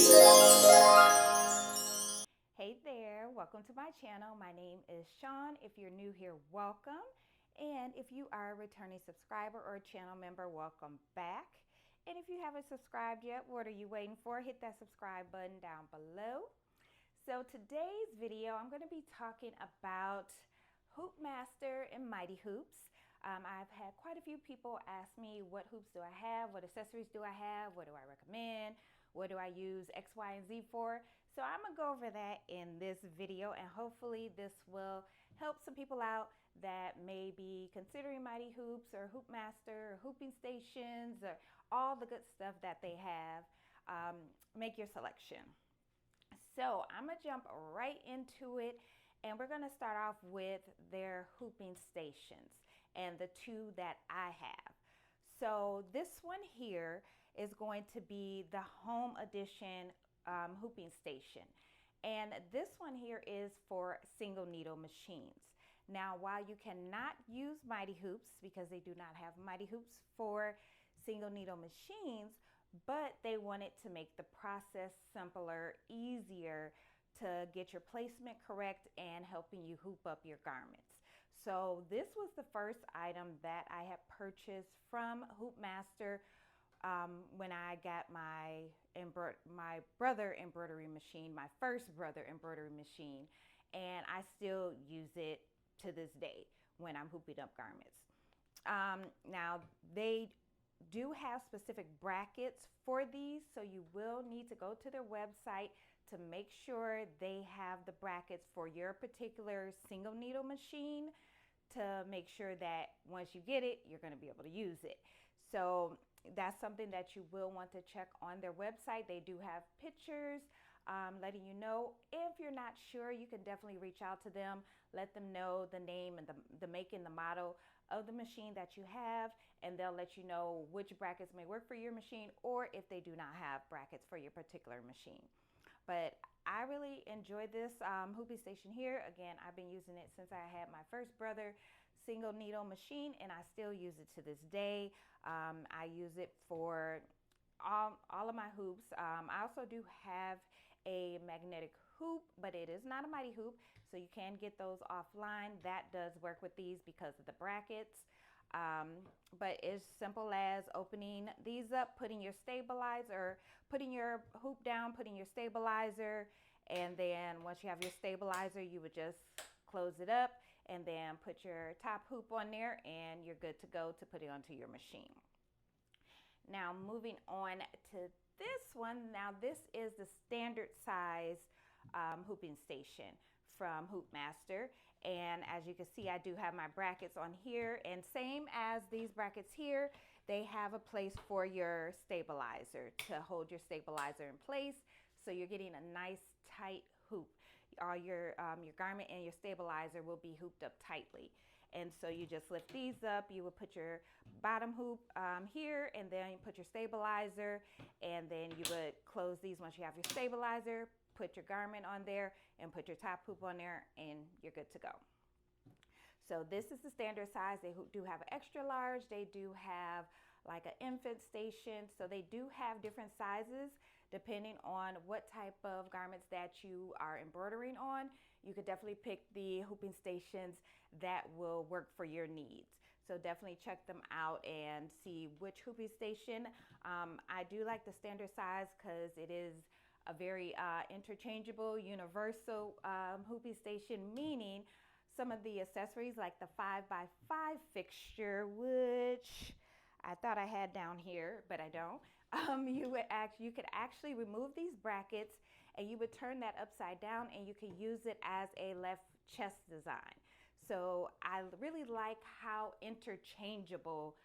Hey there, welcome to my channel. My name is Shawn. If you're new here, welcome. And if you are a returning subscriber or a channel member, welcome back. And if you haven't subscribed yet, what are you waiting for? Hit that subscribe button down below. So today's video, I'm going to be talking about HoopMaster and Mighty Hoops. I've had quite a few people ask me what hoops do I have, what accessories do I have, what do I recommend, what do I use X, Y, and Z for. So I'm going to go over that in this video, and hopefully this will help some people out that may be considering Mighty Hoops or HoopMaster or hooping stations or all the good stuff that they have. Make your selection. So I'm going to jump right into it, and we're going to start off with their hooping stations and the two that I have. So this one here is going to be the home edition hooping station. And this one here is for single needle machines. Now, while you cannot use Mighty Hoops because they do not have Mighty Hoops for single needle machines, but they wanted to make the process simpler, easier to get your placement correct and helping you hoop up your garments. So this was the first item that I had purchased from HoopMaster when I got my brother embroidery machine, my first brother embroidery machine, and I still use it to this day when I'm hooping up garments. Now they do have specific brackets for these, so you will need to go to their website to make sure they have the brackets for your particular single needle machine to make sure that once you get it, you're going to be able to use it. So that's something that you will want to check on their website. They do have pictures letting you know. If you're not sure, you can definitely reach out to them, let them know the name and the make and the model of the machine that you have, and they'll let you know which brackets may work for your machine or if they do not have brackets for your particular machine. But I really enjoyed this hooping station here. Again, I've been using it since I had my first brother single needle machine, and I still use it to this day. I use it for all of my hoops. I also do have a magnetic hoop, but it is not a Mighty Hoop, so you can get those offline. That does work with these because of the brackets. But it's simple as opening these up, putting your stabilizer, putting your hoop down, putting your stabilizer, and then once you have your stabilizer, you would just close it up and then put your top hoop on there, and you're good to go to put it onto your machine. Now moving on to this one. Now this is the standard size hooping station from HoopMaster, and as you can see, I do have my brackets on here, and same as these brackets here, they have a place for your stabilizer to hold your stabilizer in place, so you're getting a nice tight hoop. All your garment and your stabilizer will be hooped up tightly. And so you just lift these up. You would put your bottom hoop here, and then you put your stabilizer, and then you would close these once you have your stabilizer, put your garment on there, and put your top hoop on there, and you're good to go. So this is the standard size. They do have an extra large. They do have like an infant station. So they do have different sizes depending on what type of garments that you are embroidering on. You could definitely pick the hooping stations that will work for your needs. So definitely check them out and see which hooping station. I do like the standard size because it is a very interchangeable, universal hooping station, meaning some of the accessories like the 5x5 fixture, which I thought I had down here, but I don't. You could actually remove these brackets, and you would turn that upside down, and you can use it as a left chest design. So I really like how interchangeable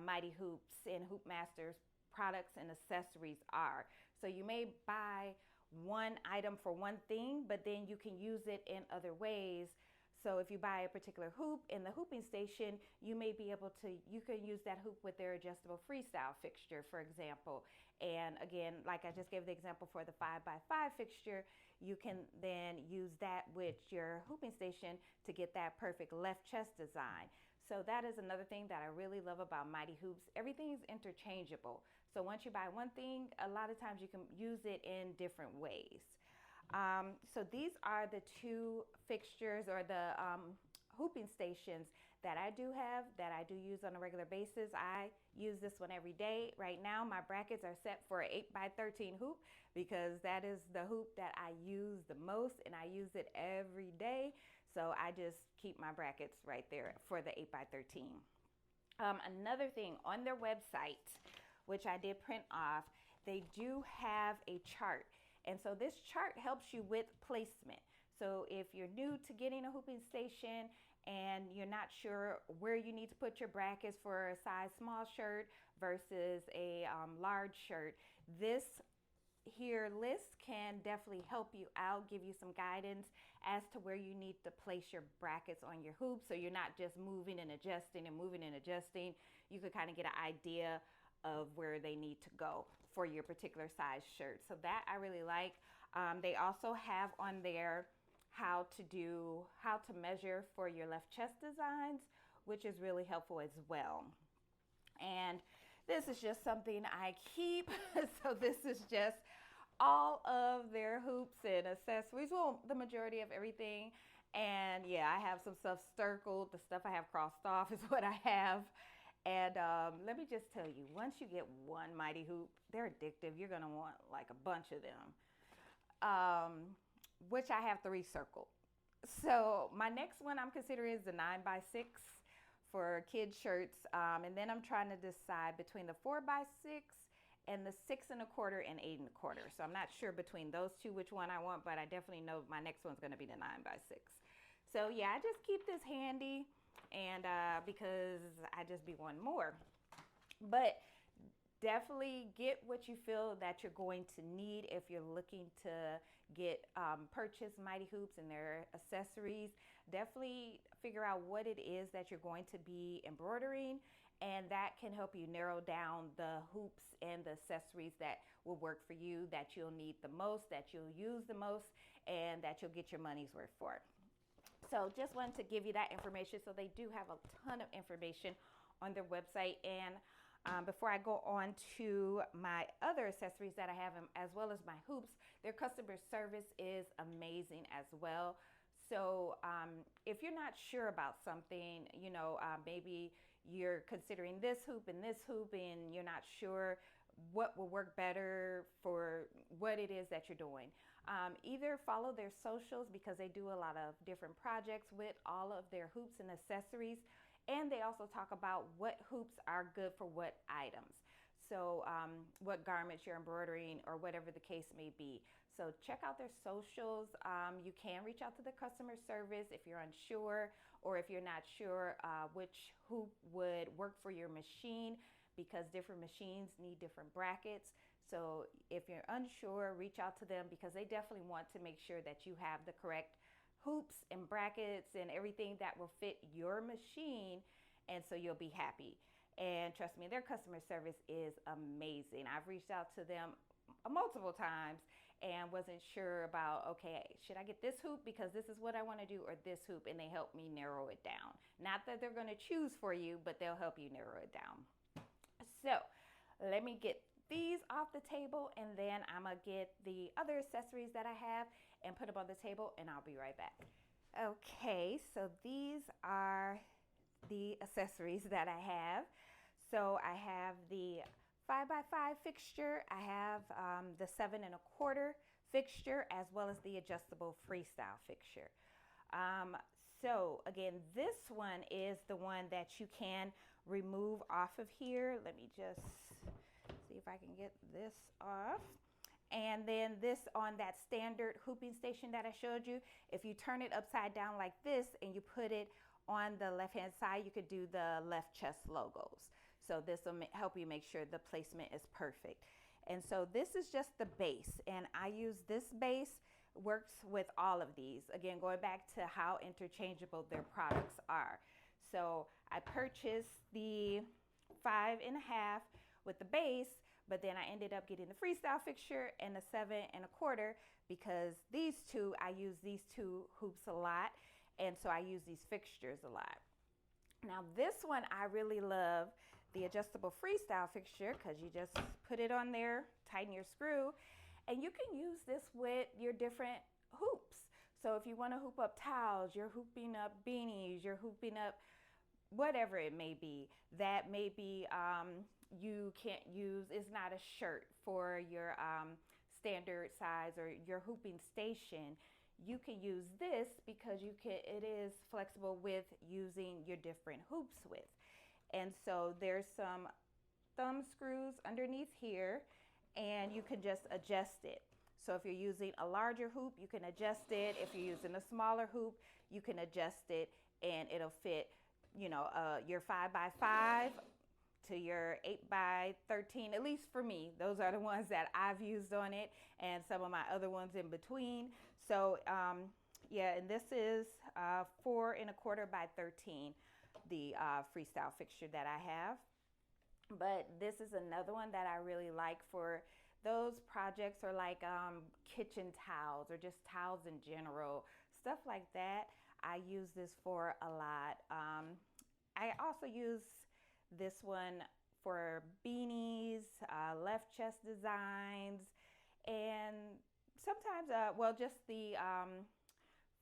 Mighty Hoops and HoopMaster's products and accessories are. So you may buy one item for one thing, but then you can use it in other ways. So if you buy a particular hoop in the hooping station, you may be able to, you can use that hoop with their adjustable freestyle fixture, for example. And again, like I just gave the example for the 5x5 fixture, you can then use that with your hooping station to get that perfect left chest design. So that is another thing that I really love about Mighty Hoops. Everything is interchangeable. So once you buy one thing, a lot of times you can use it in different ways. So these are the two fixtures or the hooping stations that I do have, that I do use on a regular basis. I use this one every day. Right now, my brackets are set for an 8x13 hoop because that is the hoop that I use the most, and I use it every day. So I just keep my brackets right there for the 8x13. Another thing on their website, which I did print off, they do have a chart. And so this chart helps you with placement. So if you're new to getting a hooping station and you're not sure where you need to put your brackets for a size small shirt versus a large shirt, this here list can definitely help you out, give you some guidance as to where you need to place your brackets on your hoop, so you're not just moving and adjusting and moving and adjusting. You could kind of get an idea of where they need to go for your particular size shirt. So that I really like. They also have on there how to measure for your left chest designs, which is really helpful as well. And this is just something I keep. So this is just all of their hoops and accessories. Well, the majority of everything. And yeah, I have some stuff circled. The stuff I have crossed off is what I have. And let me just tell you, once you get one mighty hoop, they're addictive. You're going to want like a bunch of them, which I have 3 circled. So my next one I'm considering is the 9x6 for kids shirts. And then I'm trying to decide between the 4x6 and the 6 1/4 and 8 1/4. So I'm not sure between those two which one I want, but I definitely know my next one's going to be the 9x6. So yeah, I just keep this handy. And because I just be wanting more. But definitely get what you feel that you're going to need if you're looking to purchase mighty hoops and their accessories. Definitely figure out what it is that you're going to be embroidering, and that can help you narrow down the hoops and the accessories that will work for you, that you'll need the most, that you'll use the most, and that you'll get your money's worth for it. So just wanted to give you that information. So they do have a ton of information on their website. And before I go on to my other accessories that I have, as well as my hoops, their customer service is amazing as well. So if you're not sure about something, maybe you're considering this hoop and you're not sure what will work better for what it is that you're doing. Either follow their socials, because they do a lot of different projects with all of their hoops and accessories. And they also talk about what hoops are good for what items. So what garments you're embroidering or whatever the case may be. So check out their socials. You can reach out to the customer service if you're unsure, or if you're not sure which hoop would work for your machine, because different machines need different brackets. So if you're unsure, reach out to them, because they definitely want to make sure that you have the correct hoops and brackets and everything that will fit your machine, and so you'll be happy. And trust me, their customer service is amazing. I've reached out to them multiple times and wasn't sure about, okay, should I get this hoop because this is what I want to do, or this hoop, and they helped me narrow it down. Not that they're going to choose for you, but they'll help you narrow it down. So let me get these off the table, and then I'm gonna get the other accessories that I have and put them on the table, and I'll be right back. Okay, so these are the accessories that I have. So I have the 5x5 fixture, I have the 7 1/4 fixture, as well as the adjustable freestyle fixture. So again, this one is the one that you can remove off of here. Let me just see if I can get this off. And then this, on that standard hooping station that I showed you, if you turn it upside down like this and you put it on the left hand side, you could do the left chest logos. So this will help you make sure the placement is perfect. And so this is just the base, and I use this base, works with all of these. Again, going back to how interchangeable their products are. So I purchased the 5 1/2 with the base, but then I ended up getting the freestyle fixture and the 7 1/4, because these two, I use these two hoops a lot, and so I use these fixtures a lot. Now this one I really love. the adjustable freestyle fixture, because you just put it on there, tighten your screw, and you can use this with your different hoops. So if you want to hoop up towels, you're hooping up beanies, you're hooping up whatever it may be. That may be you can't use, it's not a shirt for your standard size or your hooping station. You can use this because it is flexible with using your different hoops with. And so there's some thumb screws underneath here, and you can just adjust it. So if you're using a larger hoop, you can adjust it. If you're using a smaller hoop, you can adjust it, and it'll fit, your 5x5 to your 8x13. At least for me, those are the ones that I've used on it, and some of my other ones in between. So yeah, and this is 4¼ by 13, the freestyle fixture that I have. But this is another one that I really like for those projects, or like kitchen towels, or just towels in general, stuff like that. I use this for a lot. I also use this one for beanies, left chest designs, and sometimes, just the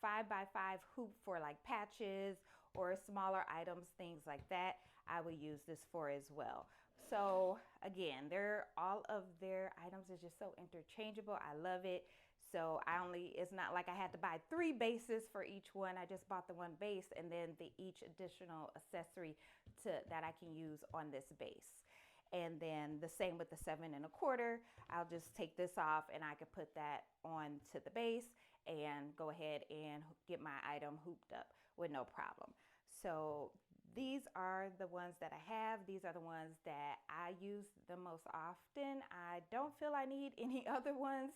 5x5 hoop for like patches or smaller items, things like that, I will use this for as well. So again, all of their items is just so interchangeable. I love it. So it's not like I had to buy 3 bases for each one. I just bought the one base, and then each additional accessory that I can use on this base. And then the same with the 7¼ I'll just take this off, and I can put that on to the base and go ahead and get my item hooped up with no problem. So these are the ones that I have. These are the ones that I use the most often. I don't feel I need any other ones,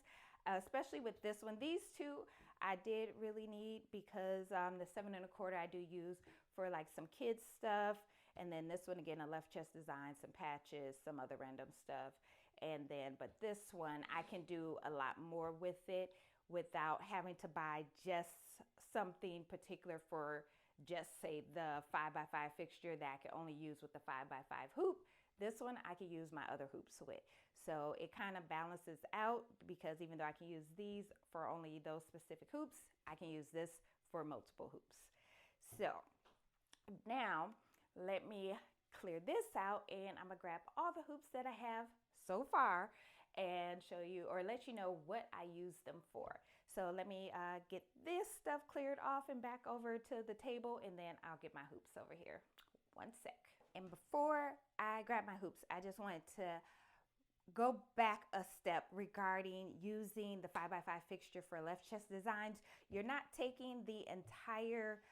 especially with this one. These two I did really need, because the 7¼ I do use for like some kids stuff. And then this one, again, a left chest design, some patches, some other random stuff. But this one, I can do a lot more with it without having to buy just something particular for just say the 5x5 fixture that I can only use with the 5x5 hoop. This one I can use my other hoops with. So it kind of balances out, because even though I can use these for only those specific hoops, I can use this for multiple hoops. So now let me clear this out, and I'm gonna grab all the hoops that I have so far and show you, or let you know, what I use them for. So let me get this stuff cleared off and back over to the table, and then I'll get my hoops over here. One sec. And before I grab my hoops, I just wanted to go back a step regarding using the 5x5 fixture for left chest designs. You're not taking the entire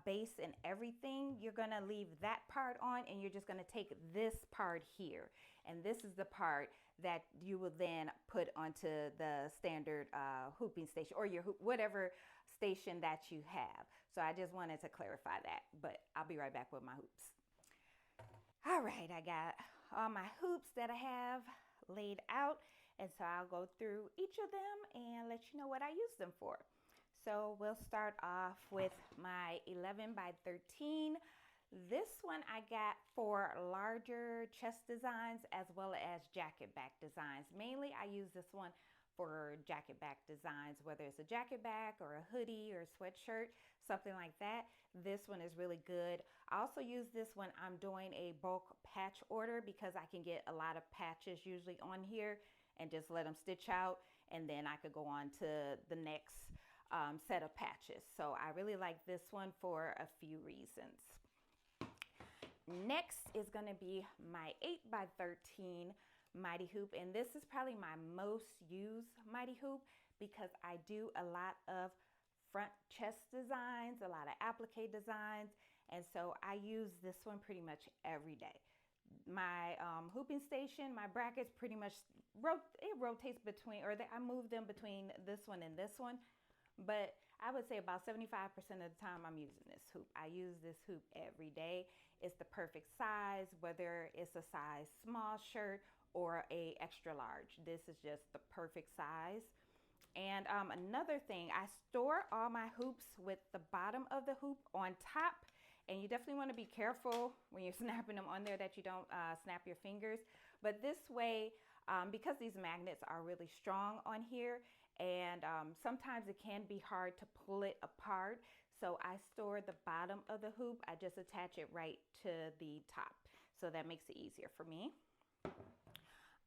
base and everything. You're gonna leave that part on, and you're just gonna take this part here. And this is the part that you will then put onto the standard hooping station, or your whatever station that you have. So I just wanted to clarify that, but I'll be right back with my hoops. All right, I got all my hoops that I have laid out, and so I'll go through each of them and let you know what I use them for. So we'll start off with my 11x13. This one I got for larger chest designs as well as jacket back designs. Mainly I use this one for jacket back designs, whether it's a jacket back or a hoodie or a sweatshirt, something like that. This one is really good. I also use this when I'm doing a bulk patch order, because I can get a lot of patches usually on here and just let them stitch out, and then I could go on to the next set of patches. So I really like this one for a few reasons. Next is going to be my 8x13 mighty hoop, and this is probably my most used mighty hoop, because I do a lot of front chest designs, a lot of applique designs, and so I use this one pretty much every day. My hooping station, my brackets pretty much rotates between, I move them between this one and this one, but I would say about 75% of the time I'm using this hoop. I use this hoop every day. It's the perfect size, whether it's a size small shirt or a extra large. This is just the perfect size. And another thing, I store all my hoops with the bottom of the hoop on top And you definitely want to be careful when you're snapping them on there that you don't snap your fingers. But this way, because these magnets are really strong on here, and sometimes it can be hard to pull it apart. So I store the bottom of the hoop. I just attach it right to the top. So that makes it easier for me.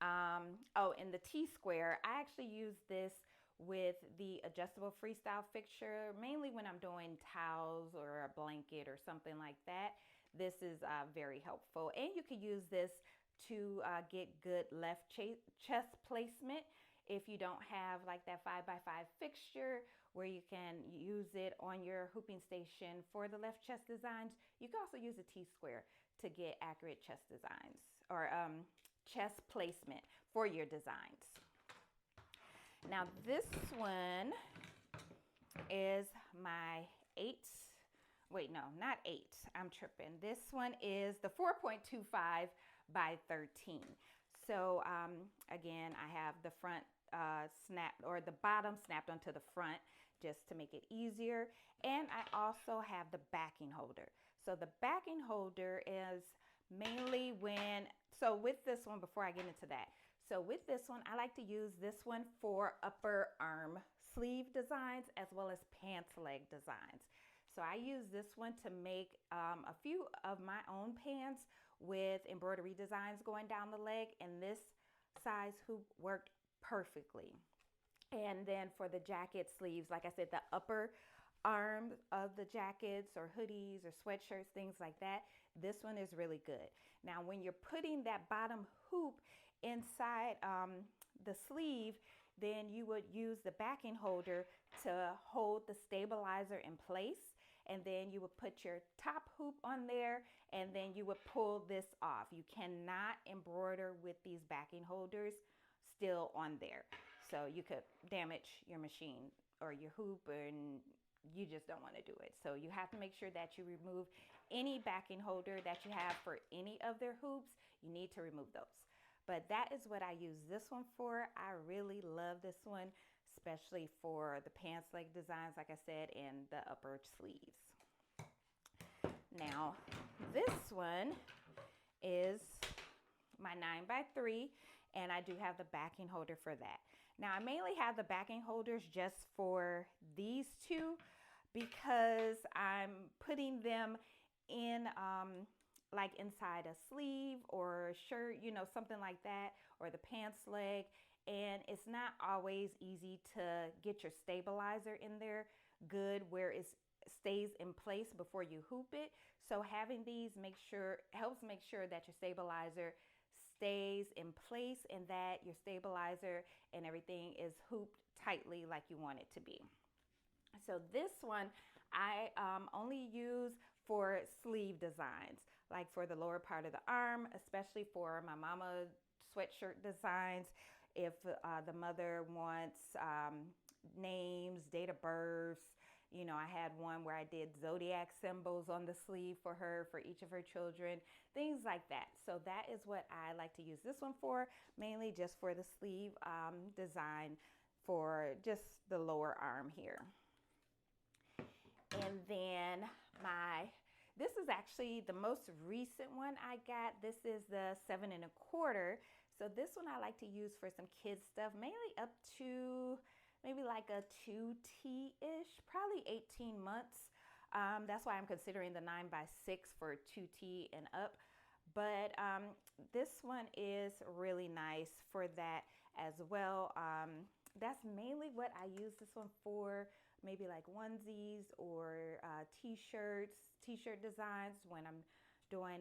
Oh, and the T-square, I actually use this with the adjustable freestyle fixture, mainly when I'm doing towels or a blanket or something like that. This is very helpful. And you can use this to get good left chest placement if you don't have like that 5x5 fixture where you can use it on your hooping station for the left chest designs. You can also use a T-square to get accurate chest designs or chest placement for your designs. Now this one is my 8. Wait, no, not 8. I'm tripping. This one is the 4.25 by 13. So again, I have the front snapped, or the bottom snapped onto the front just to make it easier. And I also have the backing holder. So the backing holder is mainly so with this one, before I get into that, so with this one, I like to use this one for upper arm sleeve designs as well as pants leg designs. So I use this one to make a few of my own pants with embroidery designs going down the leg, and this size hoop worked perfectly. And then for the jacket sleeves, like I said, the upper arm of the jackets or hoodies or sweatshirts, things like that, this one is really good. Now when you're putting that bottom hoop inside the sleeve, then you would use the backing holder to hold the stabilizer in place, and then you would put your top hoop on there, and then you would pull this off. You cannot embroider with these backing holders still on there, so you could damage your machine or your hoop, and you just don't want to do it. So you have to make sure that you remove any backing holder that you have for any of their hoops. You need to remove those. But that is what I use this one for. I really love this one, especially for the pants leg designs, like I said, and the upper sleeves. Now, this one is my 9x3, and I do have the backing holder for that. Now, I mainly have the backing holders just for these two because I'm putting them in like inside a sleeve or a shirt, you know, something like that, or the pants leg. And it's not always easy to get your stabilizer in there good where it stays in place before you hoop it. So having these helps make sure that your stabilizer stays in place and that your stabilizer and everything is hooped tightly like you want it to be. So this one I only use for sleeve designs, like for the lower part of the arm, especially for my mama sweatshirt designs. If the mother wants names, date of birth, you know, I had one where I did zodiac symbols on the sleeve for her, for each of her children, things like that. So that is what I like to use this one for, mainly just for the sleeve design for just the lower arm here. And then this is actually the most recent one I got. This is the 7 1/4. So this one I like to use for some kids stuff, mainly up to maybe like a 2T-ish, probably 18 months. That's why I'm considering the 9x6 for 2T and up. But this one is really nice for that as well. That's mainly what I use this one for, maybe like onesies or t-shirt designs when I'm doing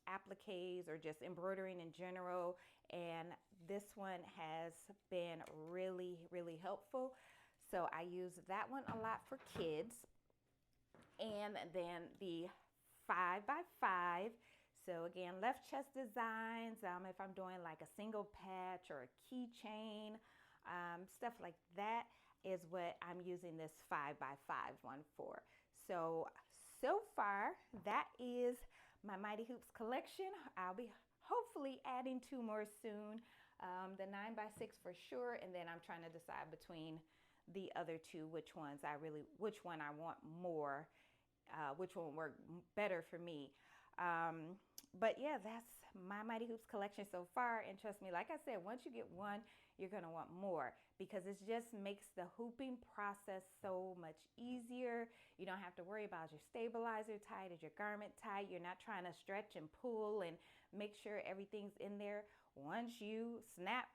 appliques or just embroidering in general. And this one has been really, really helpful. So I use that one a lot for kids. And then the 5x5. So again, left chest designs, if I'm doing like a single patch or a keychain, stuff like that is what I'm using this 5x5 one for. So far, that is my Mighty Hoops collection. I'll be hopefully adding 2 more soon. The 9x6 for sure, and then I'm trying to decide between the other 2 which one I want more which one worked better for me. But yeah, that's my Mighty Hoops collection so far. And trust me, like I said, once you get one, you're going to want more, because it just makes the hooping process so much easier. You don't have to worry about your stabilizer tight, is your garment tight. You're not trying to stretch and pull and make sure everything's in there. Once you snap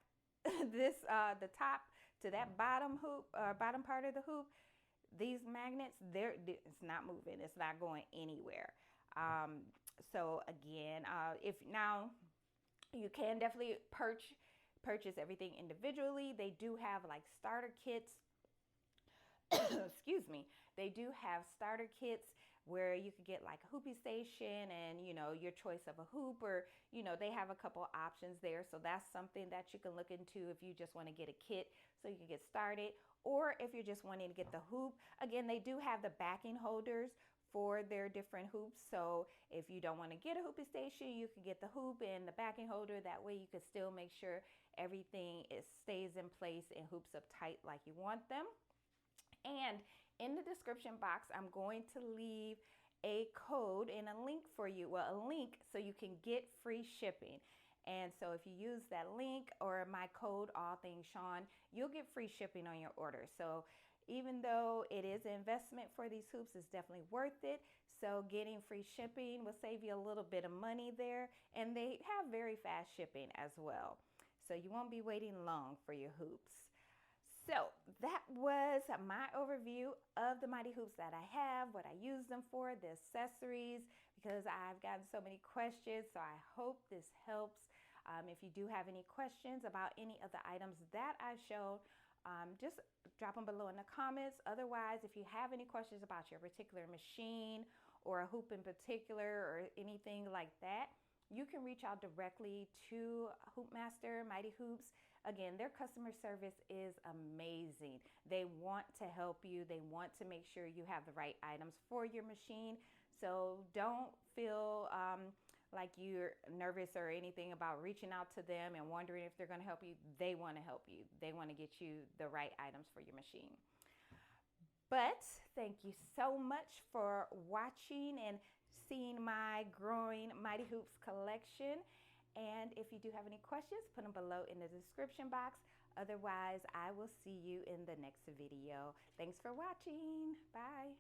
the top to that bottom hoop, bottom part of the hoop, these magnets, it's not moving. It's not going anywhere. So again, if now you can definitely purchase everything individually. They do have like starter kits. Excuse me. They do have starter kits where you could get like a hoopy station and, your choice of a hoop, or, they have a couple options there. So that's something that you can look into if you just want to get a kit so you can get started. Or if you're just wanting to get the hoop, again, they do have the backing holders for their different hoops. So if you don't want to get a hoopy station, you can get the hoop and the backing holder. That way you can still make sure everything stays in place and hoops up tight like you want them. And in the description box, I'm going to leave a code and a link for you. Well, a link so you can get free shipping. And so if you use that link or my code, allthingsshun, you'll get free shipping on your order. So even though it is an investment for these hoops, it's definitely worth it. So getting free shipping will save you a little bit of money there. And they have very fast shipping as well. So you won't be waiting long for your hoops. So that was my overview of the Mighty Hoops that I have, what I use them for, the accessories, because I've gotten so many questions. So I hope this helps. If you do have any questions about any of the items that I showed, just drop them below in the comments. Otherwise, if you have any questions about your particular machine or a hoop in particular or anything like that, you can reach out directly to HoopMaster, Mighty Hoops. Again, their customer service is amazing. They want to help you. They want to make sure you have the right items for your machine. So don't feel like you're nervous or anything about reaching out to them and wondering if they're going to help you. They want to help you. They want to get you the right items for your machine. But thank you so much for watching and seeing my growing Mighty Hoops collection. And if you do have any questions, put them below in the description box. Otherwise, I will see you in the next video. Thanks for watching. Bye.